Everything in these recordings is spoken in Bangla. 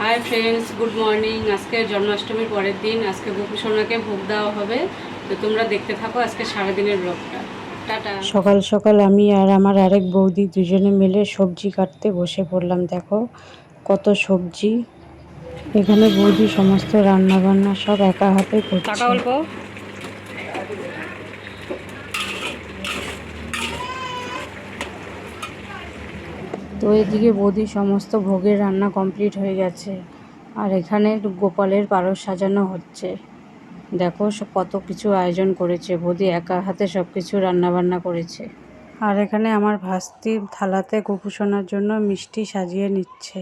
Hi friends, good morning. আজকে জন্মাষ্টমীর পরের দিন। আজকে গোপু সোনাকে ভোগ দেওয়া হবে, তো তোমরা দেখতে থাকো আজকে সারাদিনের ব্লগটা। টাটা। সকাল সকাল আমি আর আমার আরেক বৌদি দুজনে মিলে সবজি কাটতে বসে পড়লাম। দেখো কত সবজি। এখানে বৌদি সমস্ত রান্না বান্না সব একা হাতে টাকা করছে। অল্প। তো এদিকে বৌদি সমস্ত ভোগের রান্না কমপ্লিট হয়ে গেছে, আর এখানে গোপালের পারস সাজানো হচ্ছে। দেখো কত কিছু আয়োজন করেছে বৌদি, একা হাতে সব কিছু রান্না বান্না করেছে। আর এখানে আমার ভাস্তি থালাতে গোপু সোনার জন্য মিষ্টি সাজিয়ে নিচ্ছে।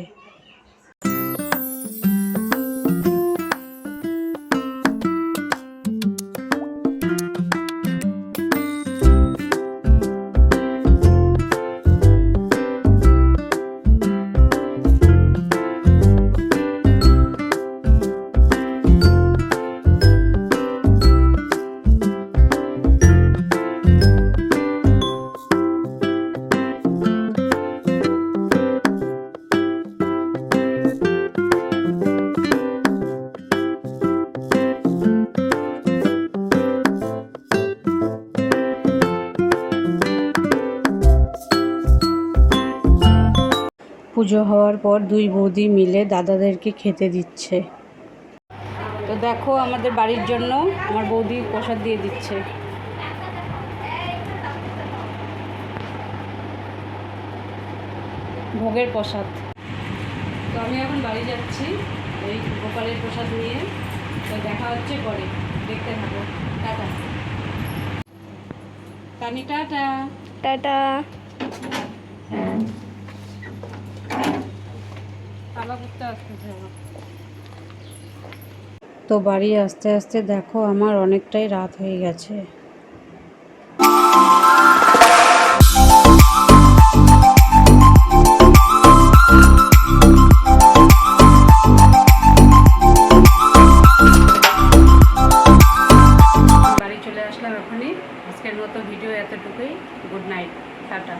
পুজো হওয়ার পর দুই বৌদি মিলে দাদাদেরকে খেতে দিচ্ছে। তো দেখো আমাদের বাড়ির জন্য আমার বৌদি প্রসাদ দিয়ে দিচ্ছে। ভোগের প্রসাদ। তো আমি এখন বাড়ি যাচ্ছি এই গোপালের প্রসাদ নিয়ে। তো দেখা হচ্ছে পরে, দেখতে থাকো। টাটা টানি, টাটা টাটা। খাওয়া করতে আসতেছে আমার। তো বাড়ি আস্তে আস্তে দেখো আমার অনেকটাই রাত হয়ে গেছে। বাড়ি চলে আসলাম এখনই। আজকের মতো ভিডিও এতটুকুই। Good night, tata.